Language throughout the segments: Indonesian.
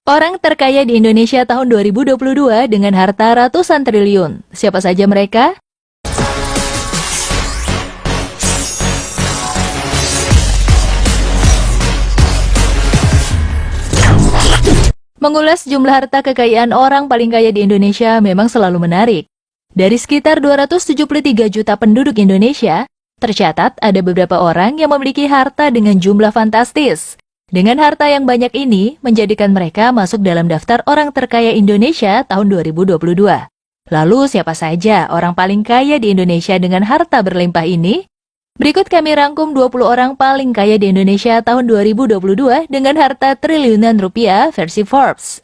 Orang terkaya di Indonesia tahun 2022 dengan harta ratusan triliun. Siapa saja mereka? Mengulas jumlah harta kekayaan orang paling kaya di Indonesia memang selalu menarik. Dari sekitar 273 juta penduduk Indonesia, tercatat ada beberapa orang yang memiliki harta dengan jumlah fantastis. Dengan harta yang banyak ini, menjadikan mereka masuk dalam daftar orang terkaya Indonesia tahun 2022. Lalu siapa saja orang paling kaya di Indonesia dengan harta berlimpah ini? Berikut kami rangkum 20 orang paling kaya di Indonesia tahun 2022 dengan harta triliunan rupiah versi Forbes.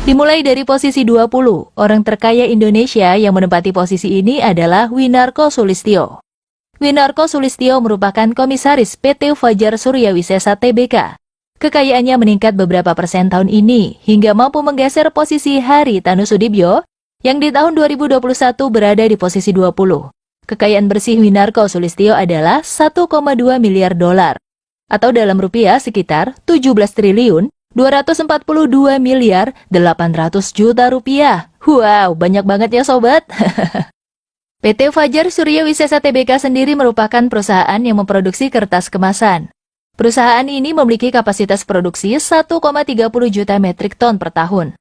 Dimulai dari posisi 20, orang terkaya Indonesia yang menempati posisi ini adalah Winarko Sulistyo. Winarko Sulistyo merupakan komisaris PT Fajar Surya Wisesa Tbk. Kekayaannya meningkat beberapa persen tahun ini, hingga mampu menggeser posisi Haritanu Sudibyo, yang di tahun 2021 berada di posisi 20. Kekayaan bersih Winarko Sulistyo adalah 1,2 miliar dolar, atau dalam rupiah sekitar 17 triliun 242 miliar 800 juta rupiah. Wow, banyak banget ya sobat. PT Fajar Surya Wisesa Tbk sendiri merupakan perusahaan yang memproduksi kertas kemasan. Perusahaan ini memiliki kapasitas produksi 1,30 juta metrik ton per tahun.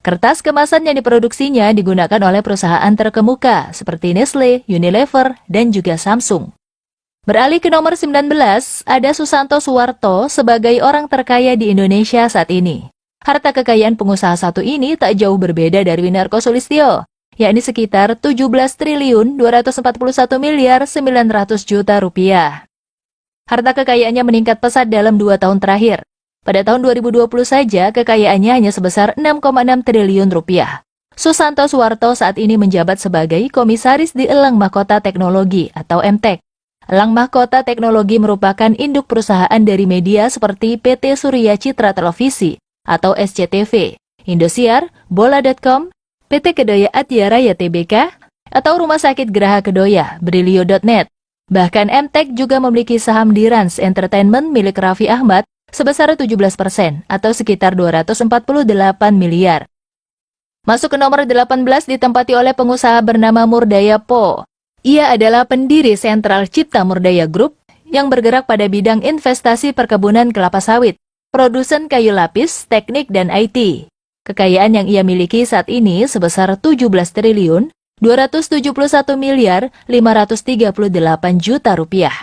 Kertas kemasan yang diproduksinya digunakan oleh perusahaan terkemuka seperti Nestle, Unilever, dan juga Samsung. Beralih ke nomor 19, ada Susanto Suwarto sebagai orang terkaya di Indonesia saat ini. Harta kekayaan pengusaha satu ini tak jauh berbeda dari Winarko Sulistyo, yakni sekitar 17 triliun 241 miliar 900 juta rupiah. Harta kekayaannya meningkat pesat dalam 2 tahun terakhir. Pada tahun 2020 saja, kekayaannya hanya sebesar 6,6 triliun rupiah. Susanto Suwarto saat ini menjabat sebagai komisaris di Elang Mahkota Teknologi atau MTEK. Elang Mahkota Teknologi merupakan induk perusahaan dari media seperti PT Surya Citra Televisi atau SCTV, Indosiar, Bola.com, PT Kedoya Atia Raya Tbk, atau Rumah Sakit Geraha Kedoya, Brilio.net. Bahkan MTEK juga memiliki saham di Rans Entertainment milik Raffi Ahmad sebesar 17% atau sekitar 248 miliar. Masuk ke nomor 18 ditempati oleh pengusaha bernama Murdaya Po. Ia adalah pendiri Sentral Cipta Murdaya Group yang bergerak pada bidang investasi perkebunan kelapa sawit, produsen kayu lapis, teknik, dan IT. Kekayaan yang ia miliki saat ini sebesar 17 triliun 271 miliar 538 juta rupiah.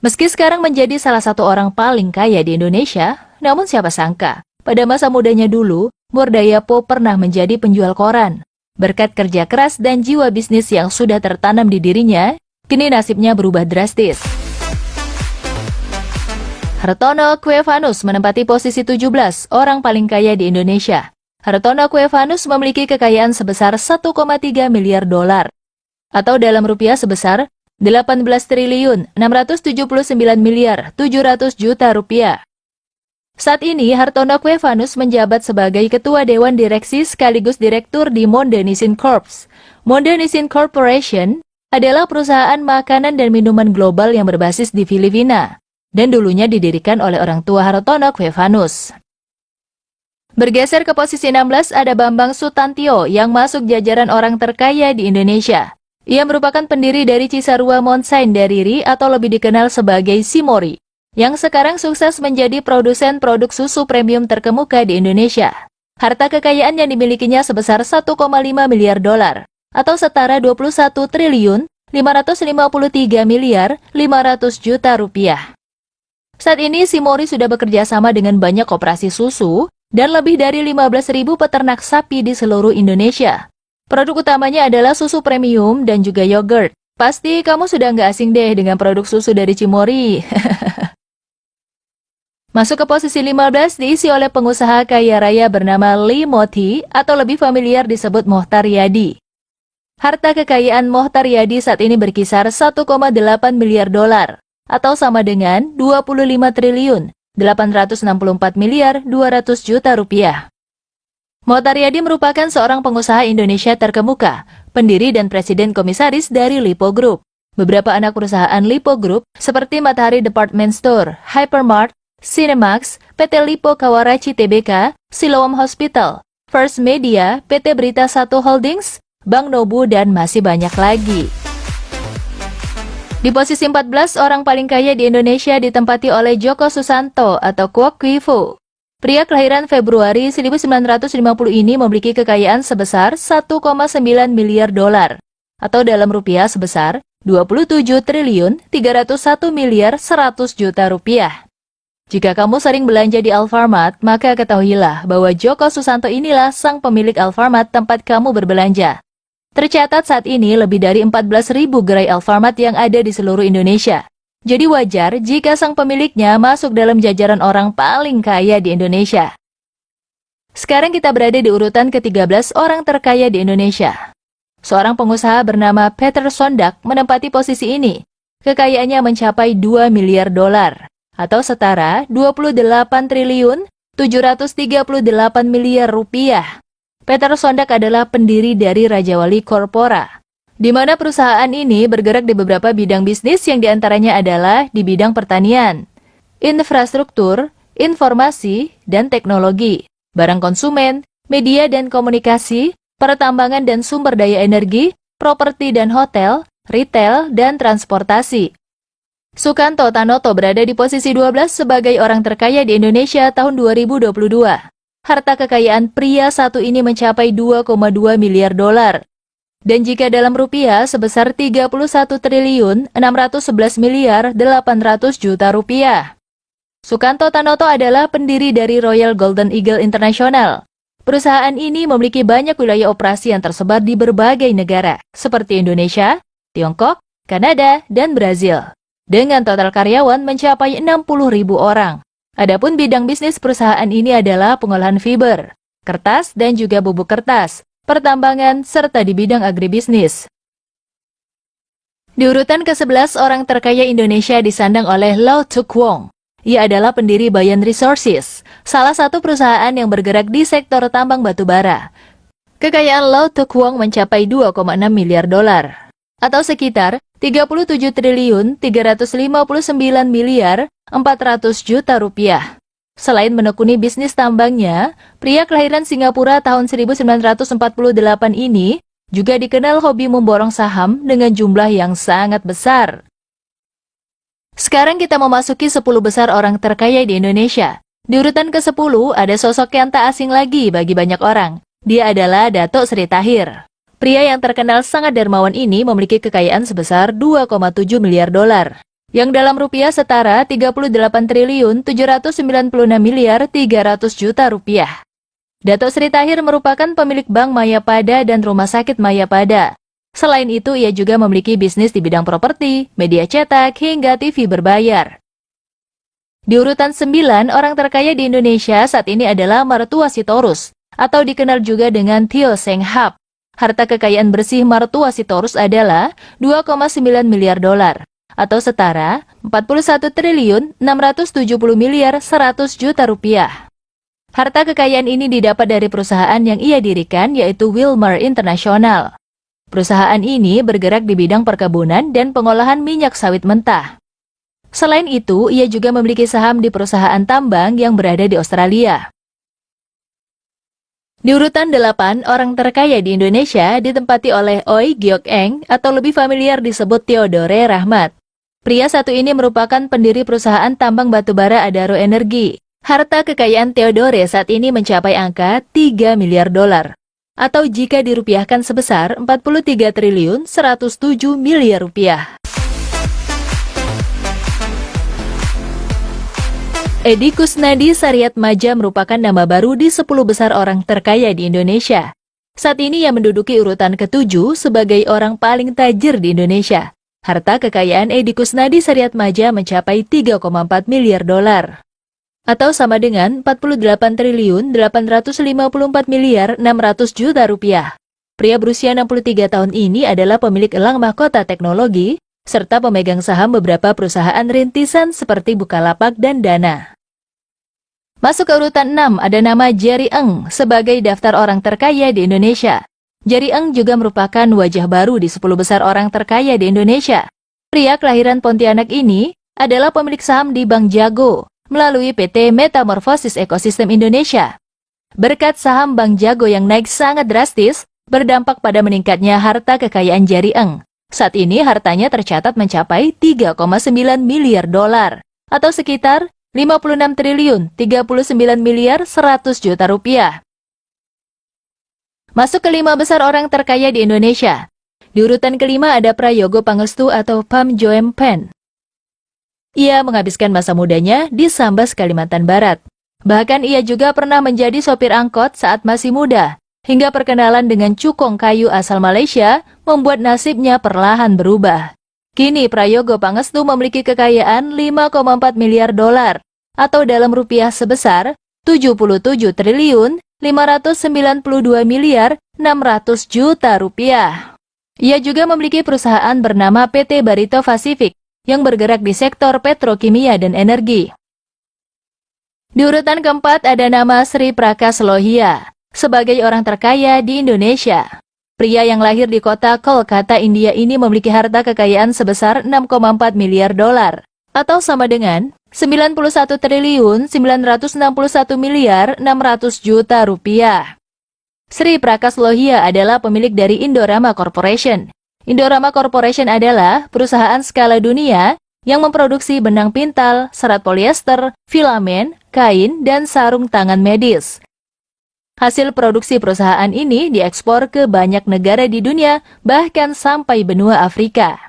Meski sekarang menjadi salah satu orang paling kaya di Indonesia, namun siapa sangka, pada masa mudanya dulu, Murdaya Po pernah menjadi penjual koran. Berkat kerja keras dan jiwa bisnis yang sudah tertanam di dirinya, kini nasibnya berubah drastis. Hartono Kuevanus menempati posisi 17 orang paling kaya di Indonesia. Hartono Kuevanus memiliki kekayaan sebesar 1,3 miliar dolar, atau dalam rupiah sebesar 18 triliun 679 miliar 700 juta rupiah. Saat ini, Hartono Kuevanus menjabat sebagai Ketua Dewan Direksi sekaligus Direktur di Monde Nissin Corp. Monde Nissin Corporation adalah perusahaan makanan dan minuman global yang berbasis di Filipina, dan dulunya didirikan oleh orang tua Hartono Kuevanus. Bergeser ke posisi 16 ada Bambang Sutantio yang masuk jajaran orang terkaya di Indonesia. Ia merupakan pendiri dari Cisarua Monsain Dairy atau lebih dikenal sebagai Cimori, yang sekarang sukses menjadi produsen produk susu premium terkemuka di Indonesia. Harta kekayaan yang dimilikinya sebesar 1,5 miliar dolar, atau setara 21 triliun 553 miliar 500 juta rupiah. Saat ini Cimori sudah bekerja sama dengan banyak koperasi susu dan lebih dari 15.000 peternak sapi di seluruh Indonesia. Produk utamanya adalah susu premium dan juga yogurt. Pasti kamu sudah nggak asing deh dengan produk susu dari Cimori. Masuk ke posisi 15 diisi oleh pengusaha kaya raya bernama Lee Mothi atau lebih familiar disebut Mohtar Yadi. Harta kekayaan Mohtar Yadi saat ini berkisar 1,8 miliar dolar atau sama dengan 25 triliun 864 miliar 200 juta rupiah. Mohtar Yadi merupakan seorang pengusaha Indonesia terkemuka, pendiri dan presiden komisaris dari Lipo Group. Beberapa anak perusahaan Lipo Group seperti Matahari Department Store, Hypermart, Cinemax, PT Lipo Kawarachi Tbk, Siloam Hospital, First Media, PT Berita Satu Holdings, Bank Nobu, dan masih banyak lagi. Di posisi 14, orang paling kaya di Indonesia ditempati oleh Joko Susanto atau Kwok Kwi-fu. Pria kelahiran Februari 1950 ini memiliki kekayaan sebesar 1,9 miliar dolar, atau dalam rupiah sebesar 27 triliun 301 miliar 100 juta rupiah. Jika kamu sering belanja di Alfamart, maka ketahuilah bahwa Joko Susanto inilah sang pemilik Alfamart tempat kamu berbelanja. Tercatat saat ini lebih dari 14.000 gerai Alfamart yang ada di seluruh Indonesia. Jadi wajar jika sang pemiliknya masuk dalam jajaran orang paling kaya di Indonesia. Sekarang kita berada di urutan ke-13 orang terkaya di Indonesia. Seorang pengusaha bernama Peter Sondag menempati posisi ini. Kekayaannya mencapai 2 miliar dolar, atau setara 28 triliun 738 miliar rupiah. Peter Sondag adalah pendiri dari Raja Wali Corpora, di mana perusahaan ini bergerak di beberapa bidang bisnis yang diantaranya adalah di bidang pertanian, infrastruktur, informasi, dan teknologi, barang konsumen, media dan komunikasi, pertambangan dan sumber daya energi, properti dan hotel, retail, dan transportasi. Sukanto Tanoto berada di posisi 12 sebagai orang terkaya di Indonesia tahun 2022. Harta kekayaan pria satu ini mencapai 2,2 miliar dolar. Dan jika dalam rupiah sebesar 31 triliun 611 miliar 800 juta rupiah. Sukanto Tanoto adalah pendiri dari Royal Golden Eagle International. Perusahaan ini memiliki banyak wilayah operasi yang tersebar di berbagai negara, seperti Indonesia, Tiongkok, Kanada, dan Brazil. Dengan total karyawan mencapai 60.000 orang. Adapun bidang bisnis perusahaan ini adalah pengolahan fiber, kertas dan juga bubuk kertas, pertambangan, serta di bidang agribisnis. Di urutan ke-11 orang terkaya Indonesia disandang oleh Lau Tuk Wong. Ia adalah pendiri Bayan Resources, salah satu perusahaan yang bergerak di sektor tambang batubara. Kekayaan Lau Tuk Wong mencapai 2,6 miliar dolar, atau sekitar 37 triliun 359 miliar 400 juta rupiah. Selain menekuni bisnis tambangnya, pria kelahiran Singapura tahun 1948 ini juga dikenal hobi memborong saham dengan jumlah yang sangat besar. Sekarang kita memasuki 10 besar orang terkaya di Indonesia. Di urutan ke-10 ada sosok yang tak asing lagi bagi banyak orang. Dia adalah Dato Sri Tahir. Pria yang terkenal sangat dermawan ini memiliki kekayaan sebesar 2,7 miliar dolar. Yang dalam rupiah setara 38 triliun 796 miliar 300 juta rupiah. Dato Sri Tahir merupakan pemilik Bank Mayapada dan Rumah Sakit Mayapada. Selain itu, ia juga memiliki bisnis di bidang properti, media cetak, hingga TV berbayar. Di urutan 9, orang terkaya di Indonesia saat ini adalah Martua Sitorus, atau dikenal juga dengan Tio Seng Hap. Harta kekayaan bersih Martua Sitorus adalah 2,9 miliar dolar. Atau setara 41 triliun 670 miliar 100 juta rupiah. Harta kekayaan ini didapat dari perusahaan yang ia dirikan, yaitu Wilmar International. Perusahaan ini bergerak di bidang perkebunan dan pengolahan minyak sawit mentah. Selain itu, ia juga memiliki saham di perusahaan tambang yang berada di Australia. Di urutan 8, orang terkaya di Indonesia ditempati oleh Oi Geok Eng atau lebih familiar disebut Theodore Rahmat. Pria satu ini merupakan pendiri perusahaan tambang batubara Adaro Energi. Harta kekayaan Theodore saat ini mencapai angka 3 miliar dolar. Atau jika dirupiahkan sebesar 43 triliun 107 miliar rupiah. Edi Kusnadi Saryatmadja merupakan nama baru di 10 besar orang terkaya di Indonesia. Saat ini ia menduduki urutan ke-7 sebagai orang paling tajir di Indonesia. Harta kekayaan Edi Kusnadi Saryatmadja mencapai 3,4 miliar dolar. Atau sama dengan 48 triliun 854 miliar 600 juta rupiah. Pria berusia 63 tahun ini adalah pemilik elang mahkota teknologi, serta pemegang saham beberapa perusahaan rintisan seperti Bukalapak dan Dana. Masuk ke urutan 6 ada nama Jerry Eng sebagai daftar orang terkaya di Indonesia. Jerry Eng juga merupakan wajah baru di 10 besar orang terkaya di Indonesia. Pria kelahiran Pontianak ini adalah pemilik saham di Bank Jago melalui PT Metamorfosis Ekosistem Indonesia. Berkat saham Bank Jago yang naik sangat drastis, berdampak pada meningkatnya harta kekayaan Jari Eng. Saat ini hartanya tercatat mencapai 3,9 miliar dolar atau sekitar 56 triliun 39 miliar 100 juta rupiah. Masuk ke 5 besar orang terkaya di Indonesia. Di urutan kelima ada Prayogo Pangestu atau Pham Joem Pen. Ia menghabiskan masa mudanya di Sambas, Kalimantan Barat. Bahkan ia juga pernah menjadi sopir angkot saat masih muda, hingga perkenalan dengan cukong kayu asal Malaysia membuat nasibnya perlahan berubah. Kini Prayogo Pangestu memiliki kekayaan 5,4 miliar dolar atau dalam rupiah sebesar 77 triliun 592 miliar 600 juta rupiah. Ia juga memiliki perusahaan bernama PT Barito Pacific yang bergerak di sektor petrokimia dan energi. Di urutan keempat ada nama Sri Prakas Lohia sebagai orang terkaya di Indonesia. Pria yang lahir di kota Kolkata, India ini memiliki harta kekayaan sebesar 6,4 miliar dolar atau sama dengan 91 triliun 961 miliar 600 juta rupiah. Sri Prakas Lohia adalah pemilik dari Indorama Corporation. Indorama Corporation adalah perusahaan skala dunia yang memproduksi benang pintal, serat polyester, filamen, kain, dan sarung tangan medis. Hasil produksi perusahaan ini diekspor ke banyak negara di dunia, bahkan sampai benua Afrika.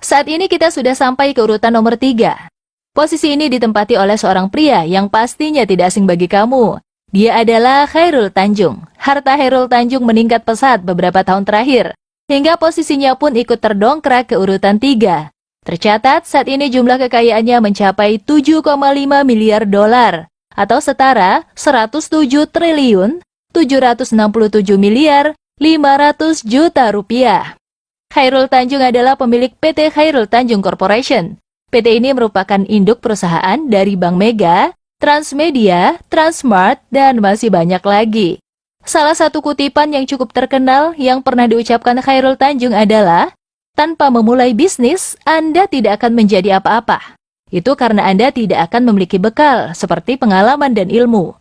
Saat ini kita sudah sampai ke urutan nomor 3. Posisi ini ditempati oleh seorang pria yang pastinya tidak asing bagi kamu. Dia adalah Chairul Tanjung. Harta Chairul Tanjung meningkat pesat beberapa tahun terakhir, hingga posisinya pun ikut terdongkrak ke urutan 3. Tercatat saat ini jumlah kekayaannya mencapai 7,5 miliar dolar atau setara 107 triliun 767 miliar 500 juta rupiah. Chairul Tanjung adalah pemilik PT Chairul Tanjung Corporation. PT ini merupakan induk perusahaan dari Bank Mega, Transmedia, Transmart, dan masih banyak lagi. Salah satu kutipan yang cukup terkenal yang pernah diucapkan Chairul Tanjung adalah, "Tanpa memulai bisnis, Anda tidak akan menjadi apa-apa. Itu karena Anda tidak akan memiliki bekal seperti pengalaman dan ilmu."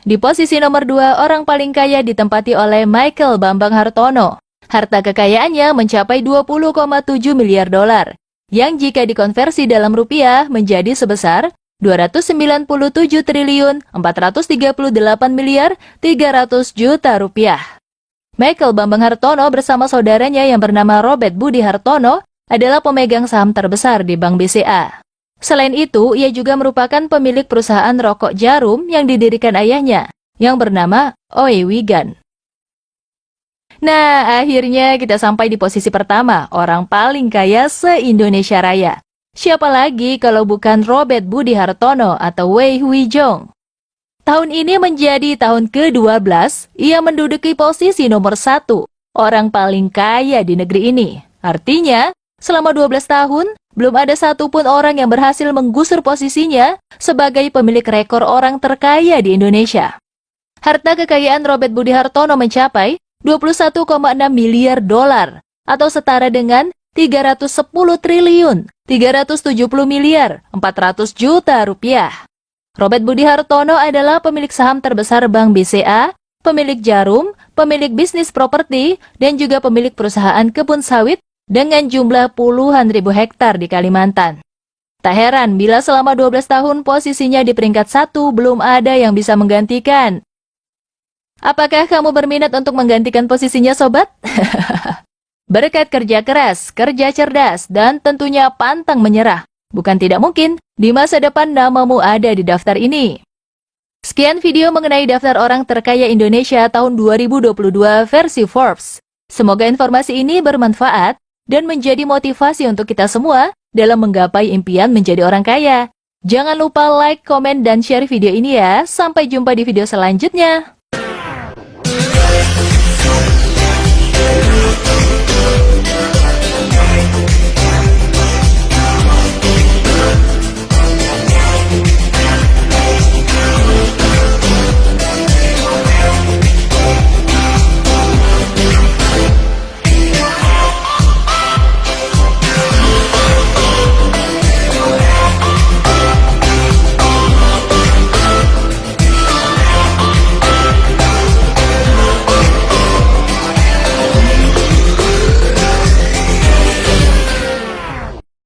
Di posisi nomor 2, orang paling kaya ditempati oleh Michael Bambang Hartono. Harta kekayaannya mencapai 20,7 miliar dolar, yang jika dikonversi dalam rupiah menjadi sebesar 297 triliun 438 miliar 300 juta rupiah. Michael Bambang Hartono bersama saudaranya yang bernama Robert Budi Hartono adalah pemegang saham terbesar di Bank BCA. Selain itu, ia juga merupakan pemilik perusahaan rokok Jarum yang didirikan ayahnya, yang bernama Oe Wigan. Nah, akhirnya kita sampai di posisi pertama, orang paling kaya se-Indonesia Raya. Siapa lagi kalau bukan Robert Budi Hartono atau Wei Hui Jong. Tahun ini menjadi tahun ke-12, ia menduduki posisi nomor 1, orang paling kaya di negeri ini. Artinya, selama 12 tahun, belum ada satupun orang yang berhasil menggusur posisinya sebagai pemilik rekor orang terkaya di Indonesia. Harta kekayaan Robert Budi Hartono mencapai 21,6 miliar dolar atau setara dengan 310 triliun 370 miliar 400 juta rupiah. Robert Budi Hartono adalah pemilik saham terbesar Bank BCA, pemilik Jarum, pemilik bisnis properti, dan juga pemilik perusahaan kebun sawit dengan jumlah puluhan ribu hektar di Kalimantan. Tak heran bila selama 12 tahun posisinya di peringkat 1 belum ada yang bisa menggantikan. Apakah kamu berminat untuk menggantikan posisinya, sobat? Berkat kerja keras, kerja cerdas, dan tentunya pantang menyerah, bukan tidak mungkin di masa depan namamu ada di daftar ini. Sekian video mengenai daftar orang terkaya Indonesia tahun 2022 versi Forbes. Semoga informasi ini bermanfaat dan menjadi motivasi untuk kita semua dalam menggapai impian menjadi orang kaya. Jangan lupa like, komen, dan share video ini ya. Sampai jumpa di video selanjutnya.